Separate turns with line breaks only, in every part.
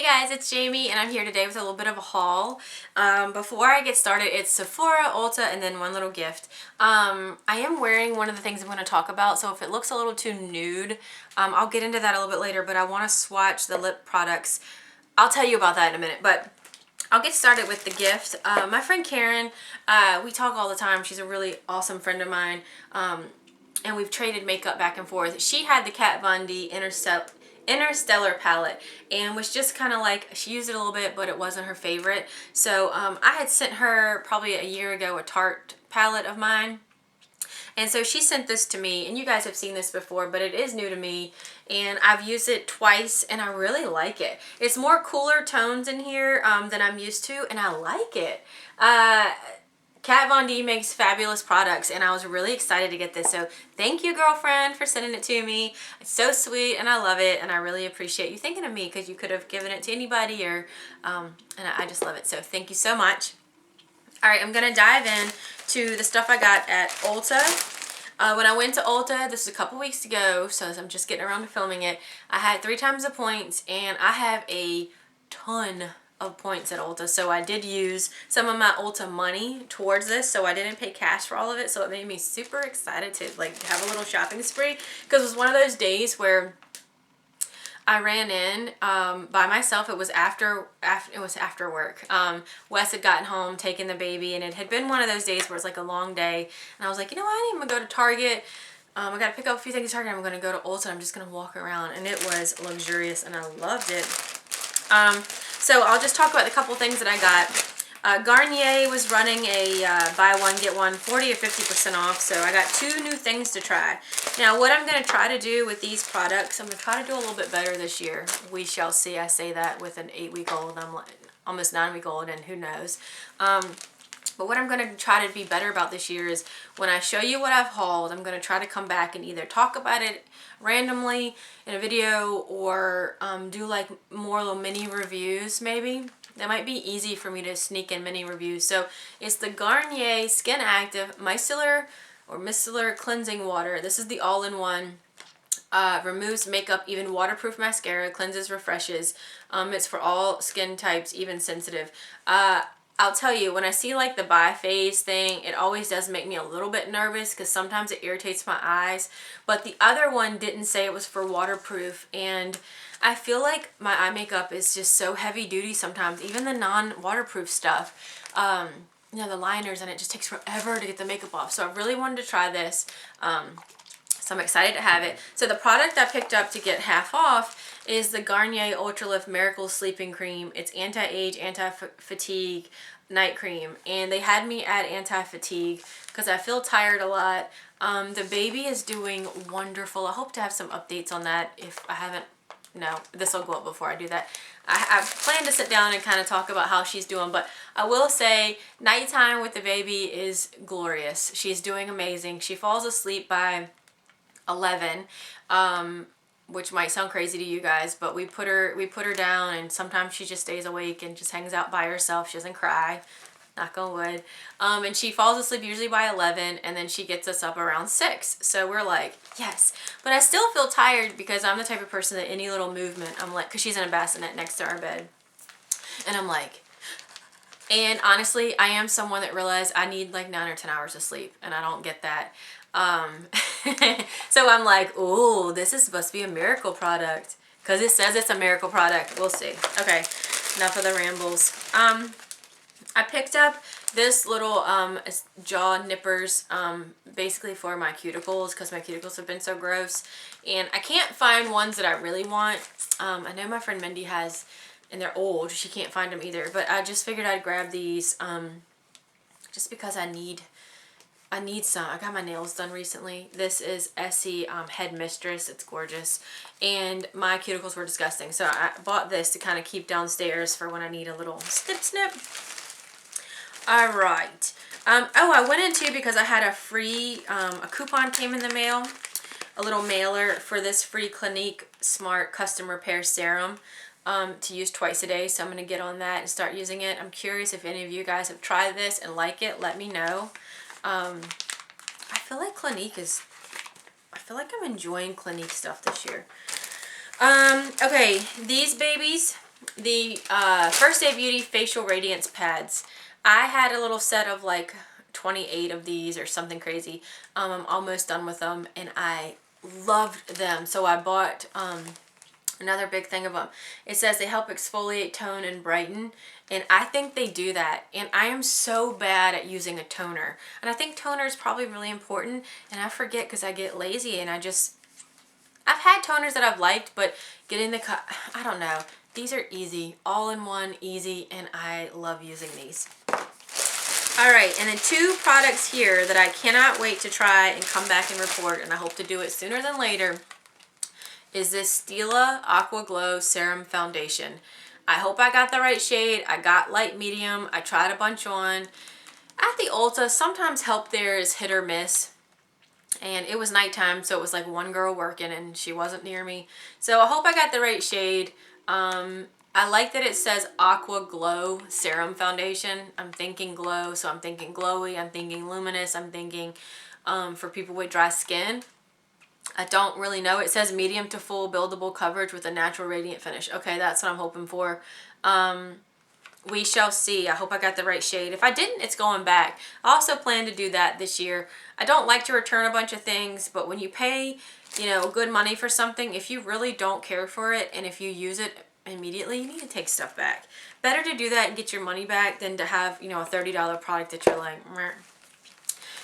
guys, it's Jamie and I'm here today with a little bit of a haul. Before I get started, it's Sephora, Ulta, and then one little gift. I am wearing one of the things I'm going to talk about, so if it looks a little too nude, I'll get into that a little bit later, but I want to swatch the lip products. I'll tell you about that in a minute, but I'll get started with the gift. My friend Karen, we talk all the time. She's a really awesome friend of mine, and we've traded makeup back and forth. She had the Kat Von D Interstellar Palette and was just kind of like, she used it a little bit, but it wasn't her favorite. So I had sent her probably a year ago a Tarte palette of mine. And so she sent this to me, and you guys have seen this before, but it is new to me, and I've used it twice, and I really like it. It's more cooler tones in here than I'm used to, and I like it. Kat Von D makes fabulous products, and I was really excited to get this. So thank you, girlfriend, for sending it to me. It's so sweet, and I love it, and I really appreciate you thinking of me because you could have given it to anybody, or and I just love it. So thank you so much. All right, I'm going to dive in to the stuff I got at Ulta. When I went to Ulta, this was a couple weeks ago, so I'm just getting around to filming it. I had 3 times the points, and I have a ton of points at Ulta, so I did use some of my Ulta money towards this, so I didn't pay cash for all of it, so it made me super excited to like have a little shopping spree, because it was one of those days where I ran in by myself. It was after work. Wes had gotten home, taken the baby, and it had been one of those days where it's like a long day. And I was like, you know what? I didn't even go to Target. I got to pick up a few things at Target. I'm going to go to Ulta. I'm just going to walk around. And it was luxurious, and I loved it. So I'll just talk about the couple things that I got. Garnier was running a buy one, get one 40 or 50% off, so I got 2 new things to try. Now, what I'm going to try to do with these products, I'm going to try to do a little bit better this year. We shall see. I say that with an 8-week-old. I'm like almost 9-week-old, and who knows. But what I'm going to try to be better about this year is when I show you what I've hauled, I'm going to try to come back and either talk about it randomly in a video or do like more little mini reviews maybe. That might be easy for me to sneak in mini reviews. So it's the Garnier SkinActive Micellar Cleansing Water. This is the all-in-one. Removes makeup, even waterproof mascara, cleanses, refreshes. It's for all skin types, even sensitive. I'll tell you, when I see like the bi-phase thing, it always does make me a little bit nervous because sometimes it irritates my eyes. But the other one didn't say it was for waterproof, and I feel like my eye makeup is just so heavy duty sometimes, even the non-waterproof stuff. You know, the liners, and it just takes forever to get the makeup off. So I really wanted to try this. So I'm excited to have it. So the product I picked up to get half off is the Garnier Ultra Lift Miracle Sleeping Cream. It's anti-age, anti-fatigue night cream. And they had me add anti-fatigue because I feel tired a lot. The baby is doing wonderful. I hope to have some updates on that. If I haven't, no, this will go up before I do that. I plan to sit down and kind of talk about how she's doing, but I will say nighttime with the baby is glorious. She's doing amazing. She falls asleep by 11, which might sound crazy to you guys, but we put her down, and sometimes she just stays awake and just hangs out by herself. She doesn't cry, knock on wood. And she falls asleep usually by 11, and then she gets us up around 6. So we're like, yes. But I still feel tired because I'm the type of person that any little movement, I'm like, because she's in a bassinet next to our bed, and I'm like, and honestly, I am someone that realized I need like 9 or 10 hours of sleep, and I don't get that. So I'm like, oh, this is supposed to be a miracle product because it says it's a miracle product. We'll see. Okay, enough of the rambles. I picked up this little Jaw Nippers basically for my cuticles because my cuticles have been so gross, and I can't find ones that I really want. I know my friend Mindy has, and they're old. She can't find them either, but I just figured I'd grab these just because I need some. I got my nails done recently. This is Essie Head Mistress. It's gorgeous. And my cuticles were disgusting. So I bought this to kind of keep downstairs for when I need a little snip. Alright. Oh, I went into because I had a free, a coupon came in the mail. A little mailer for this free Clinique Smart Custom Repair Serum to use twice a day. So I'm going to get on that and start using it. I'm curious if any of you guys have tried this and like it. Let me know. I feel like Clinique is, I feel like I'm enjoying Clinique stuff this year. Okay, these babies, the First Day Beauty Facial Radiance Pads. I had a little set of like 28 of these or something crazy. I'm almost done with them and I loved them. So I bought another big thing of them. It says they help exfoliate, tone, and brighten. And I think they do that. And I am so bad at using a toner. And I think toner is probably really important. And I forget because I get lazy and I've had toners that I've liked, but getting the I don't know. These are easy, all in one, easy, and I love using these. All right, and then 2 products here that I cannot wait to try and come back and report, and I hope to do it sooner than later, is this Stila Aqua Glow Serum Foundation. I hope I got the right shade. I got light medium. I tried a bunch on. At the Ulta, sometimes help there is hit or miss. And it was nighttime, so it was like one girl working and she wasn't near me. So I hope I got the right shade. I like that it says Aqua Glow Serum Foundation. I'm thinking glow, so I'm thinking glowy. I'm thinking luminous. I'm thinking for people with dry skin. I don't really know. It says medium to full buildable coverage with a natural radiant finish. Okay, that's what I'm hoping for. We shall see. I hope I got the right shade. If I didn't, it's going back. I also plan to do that this year. I don't like to return a bunch of things, but when you pay, you know, good money for something, if you really don't care for it and if you use it immediately, you need to take stuff back. Better to do that and get your money back than to have, you know, a $30 product that you're like, meh.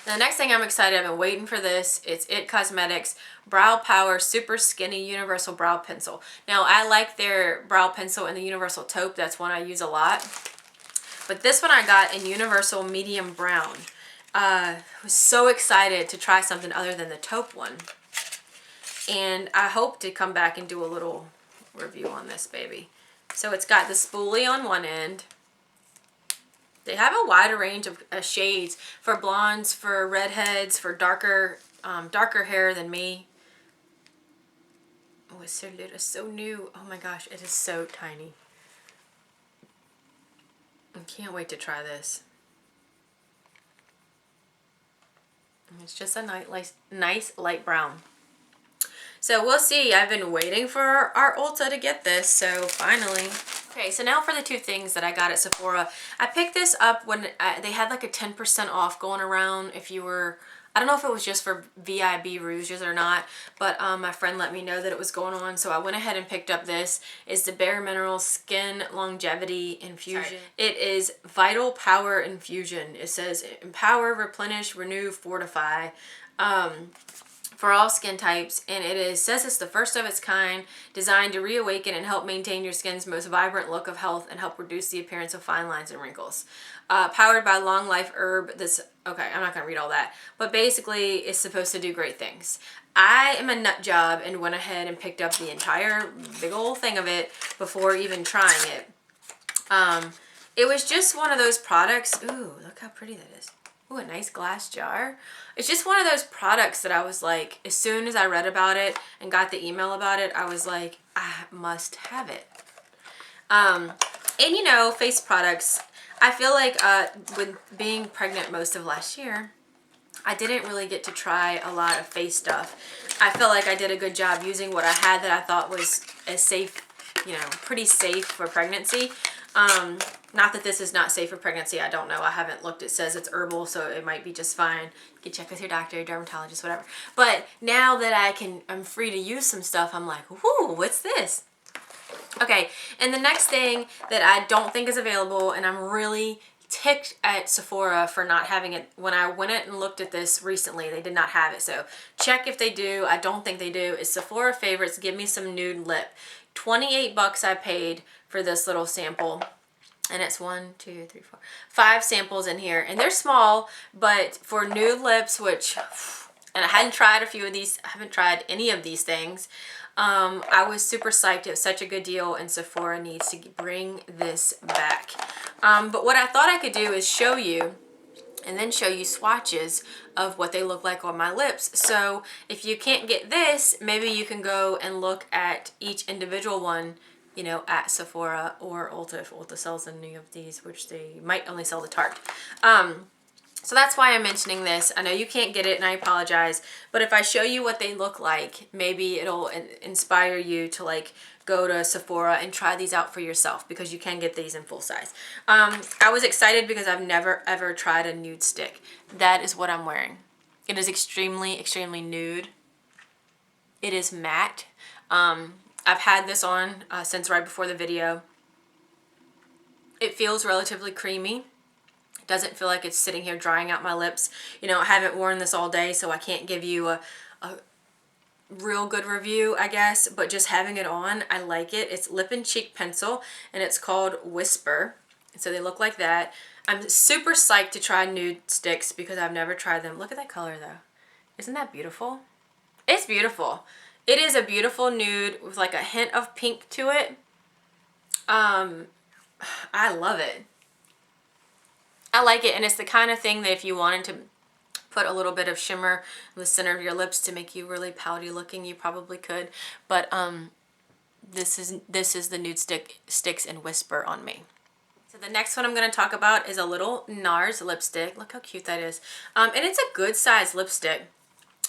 The next thing I'm excited, I've been waiting for this. It's IT Cosmetics Brow Power Super Skinny Universal Brow Pencil. Now, I like their brow pencil in the Universal Taupe. That's one I use a lot. But this one I got in Universal Medium Brown. I was so excited to try something other than the taupe one. And I hope to come back and do a little review on this baby. So it's got the spoolie on one end. They have a wider range of shades for blondes, for redheads, for darker hair than me. Oh, it's so little, it's so new. Oh my gosh, it is so tiny. I can't wait to try this. It's just a nice light brown. So we'll see. I've been waiting for our Ulta to get this, so finally. Okay, so now for the 2 things that I got at Sephora. I picked this up when they had like a 10% off going around if you were, I don't know if it was just for VIB Rouges or not, but my friend let me know that it was going on, so I went ahead and picked up this. It's the Bare Minerals Skin Longevity Infusion. Sorry. It is Vital Power Infusion. It says empower, replenish, renew, fortify. For all skin types, and it says it's the first of its kind, designed to reawaken and help maintain your skin's most vibrant look of health and help reduce the appearance of fine lines and wrinkles. Powered by Long Life Herb. Okay, I'm not going to read all that, but basically it's supposed to do great things. I am a nut job and went ahead and picked up the entire big old thing of it before even trying it. It was just one of those products. Ooh, look how pretty that is. Ooh, a nice glass jar. It's just one of those products that I was like, as soon as I read about it and got the email about it, I was like, I must have it. And you know, face products, I feel like with being pregnant most of last year, I didn't really get to try a lot of face stuff. I feel like I did a good job using what I had that I thought was as safe, you know, pretty safe for pregnancy. Not that this is not safe for pregnancy. I don't know. I haven't looked. It says it's herbal, so it might be just fine. You can check with your doctor, your dermatologist, whatever. But now that I'm free to use some stuff, I'm like, whoo, what's this? Okay, and the next thing that I don't think is available, and I'm really ticked at Sephora for not having it. When I went and looked at this recently, they did not have it. So check if they do. I don't think they do. It's Sephora Favorites Give Me Some Nude Lip. 28 bucks I paid for this little sample. And it's 1, 2, 3, 4, 5 samples in here. And they're small, but for nude lips, which, and I hadn't tried a few of these, I haven't tried any of these things. I was super psyched. It was such a good deal, and Sephora needs to bring this back. But what I thought I could do is show you, and then show you swatches of what they look like on my lips. So if you can't get this, maybe you can go and look at each individual one, you know, at Sephora or Ulta, if Ulta sells any of these, which they might only sell the Tarte. So that's why I'm mentioning this. I know you can't get it, and I apologize, but if I show you what they look like, maybe it'll inspire you to like go to Sephora and try these out for yourself, because you can get these in full size. I was excited because I've never ever tried a nude stick. That is what I'm wearing. It is extremely, extremely nude. It is matte. I've had this on since right before the video. It feels relatively creamy. It doesn't feel like it's sitting here drying out my lips. You know, I haven't worn this all day, so I can't give you a real good review, I guess, but just having it on, I like it. It's lip and cheek pencil, and it's called Whisper. So they look like that. I'm super psyched to try nude sticks because I've never tried them. Look at that color though. Isn't that beautiful? It's beautiful. It is a beautiful nude with like a hint of pink to it. I love it. I like it, and it's the kind of thing that if you wanted to put a little bit of shimmer in the center of your lips to make you really pouty looking, you probably could. But this is the nude sticks in Whisper on me. So the next one I'm going to talk about is a little NARS lipstick. Look how cute that is. And it's a good size lipstick.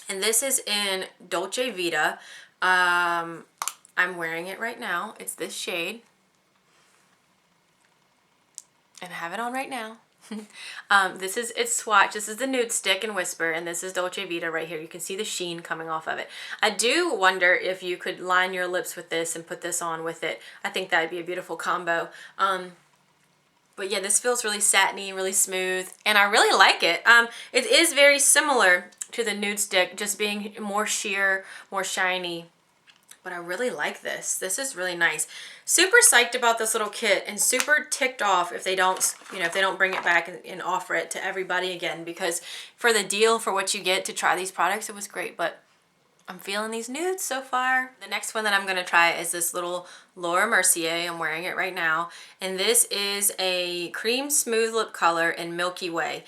And this is in Dolce Vita. I'm wearing it right now. It's this shade. And I have it on right now. It's swatch. This is the nude stick in Whisper, and this is Dolce Vita right here. You can see the sheen coming off of it. I do wonder if you could line your lips with this and put this on with it. I think that would be a beautiful combo. But yeah, this feels really satiny, really smooth, and I really like it. It is very similar to the nude stick, just being more sheer, more shiny. But I really like this. This is really nice. Super psyched about this little kit, and super ticked off if they don't, you know, if they don't bring it back and offer it to everybody again, because for the deal for what you get to try these products, it was great. But I'm feeling these nudes so far. The next one that I'm going to try is this little Laura Mercier. I'm wearing it right now. And this is a cream smooth lip color in Milky Way.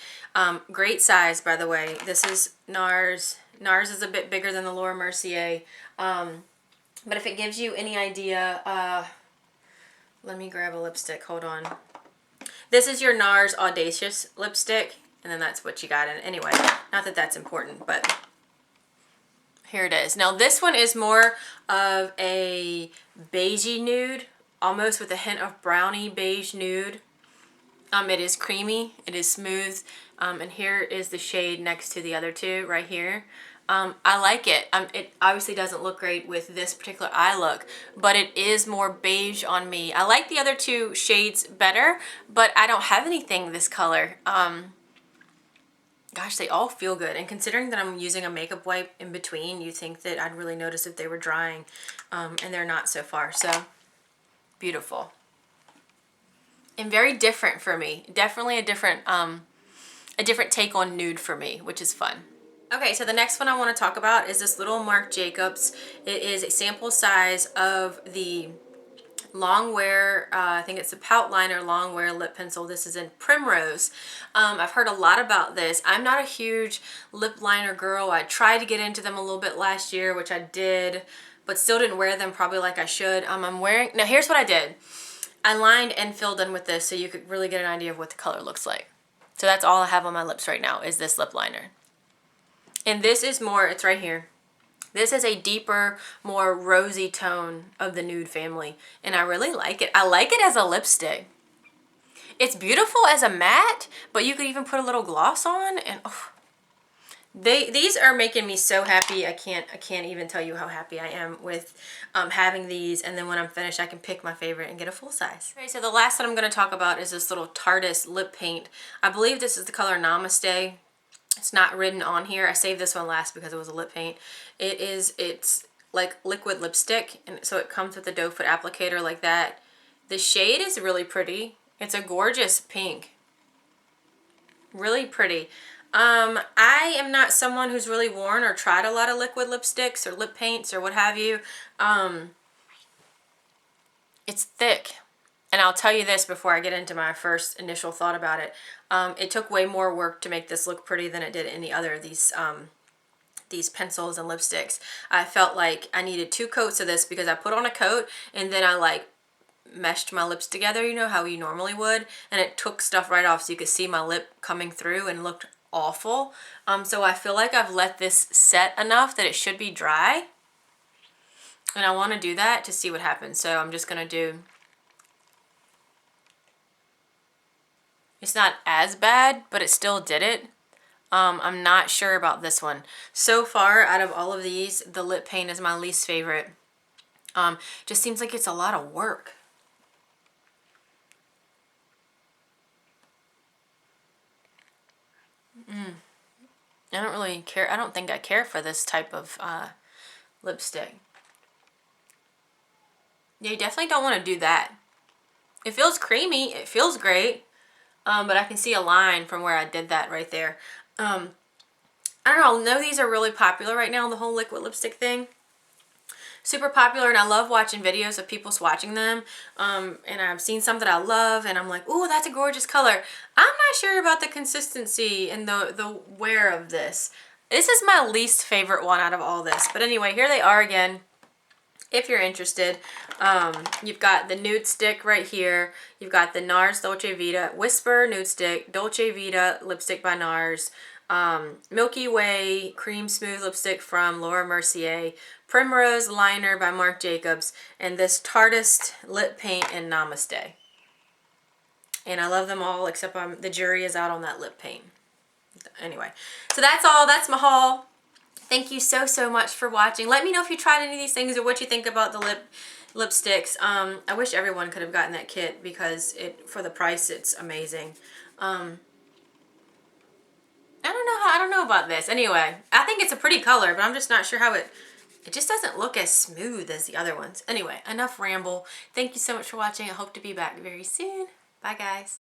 Great size, by the way. This is NARS. NARS is a bit bigger than the Laura Mercier. But if it gives you any idea, let me grab a lipstick. Hold on. This is your NARS Audacious lipstick. And then that's what you got in it. Anyway, not that that's important, but here it is. Now this one is more of a beigey nude, almost with a hint of brownie beige nude. It is creamy, it is smooth, and here is the shade next to the other two right here. I like it. It obviously doesn't look great with this particular eye look, but it is more beige on me. I like the other two shades better, but I don't have anything this color. Gosh, they all feel good. And considering that I'm using a makeup wipe in between, you think that I'd really notice if they were drying, and they're not so far. So beautiful. And very different for me. Definitely a different take on nude for me, which is fun. Okay, so the next one I want to talk about is this little Marc Jacobs. It is a sample size of the Longwear, I think it's a Pout Liner Longwear lip pencil. This is in Primrose. I've heard a lot about this. I'm not a huge lip liner girl. I tried to get into them a little bit last year, which I did, but still didn't wear them probably like I should. Now here's what I did. I lined and filled in with this so you could really get an idea of what the color looks like. So that's all I have on my lips right now is this lip liner. And this is more, it's right here. This is a deeper, more rosy tone of the nude family, and I really like it. I like it as a lipstick. It's beautiful as a matte, but you could even put a little gloss on, and oh, these are making me so happy. I can't even tell you how happy I am with having these, and then when I'm finished, I can pick my favorite and get a full size. Okay, so the last one I'm going to talk about is this little Tardis lip paint. I believe this is the color Namaste. It's not written on here. I saved this one last because it was a lip paint. It's like liquid lipstick, and so it comes with a doe foot applicator like that. The shade is really pretty. It's a gorgeous pink. Really pretty. I am not someone who's really worn or tried a lot of liquid lipsticks or lip paints or what have you. It's thick. And I'll tell you this before I get into my first initial thought about it. It took way more work to make this look pretty than it did any other of these pencils and lipsticks. I felt like I needed 2 coats of this because I put on a coat and then I like meshed my lips together, you know, how you normally would. And it took stuff right off so you could see my lip coming through and looked awful. So I feel like I've let this set enough that it should be dry. And I want to do that to see what happens. So I'm just going to do... It's not as bad, but it still did it. I'm not sure about this one. So far, out of all of these, the lip paint is my least favorite. Just seems like it's a lot of work. I don't really care. I don't think I care for this type of lipstick. Yeah, you definitely don't want to do that. It feels creamy. It feels great. But I can see a line from where I did that right there. I don't know. These are really popular right now, the whole liquid lipstick thing. Super popular, and I love watching videos of people swatching them. And I've seen some that I love, and I'm like, ooh, that's a gorgeous color. I'm not sure about the consistency and the wear of this. This is my least favorite one out of all this. But anyway, here they are again. If you're interested, you've got the nude stick right here. You've got the NARS Dolce Vita Whisper Nude Stick, Dolce Vita Lipstick by NARS, Milky Way Cream Smooth Lipstick from Laura Mercier, Primrose Liner by Marc Jacobs, and this Tartist Lip Paint in Namaste. And I love them all, except the jury is out on that lip paint. Anyway, so that's all. That's my haul. Thank you so much for watching. Let me know if you tried any of these things or what you think about the lipsticks. I wish everyone could have gotten that kit because for the price it's amazing. I don't know about this. Anyway, I think it's a pretty color, but I'm just not sure how it just doesn't look as smooth as the other ones. Anyway, enough ramble. Thank you so much for watching. I hope to be back very soon. Bye guys.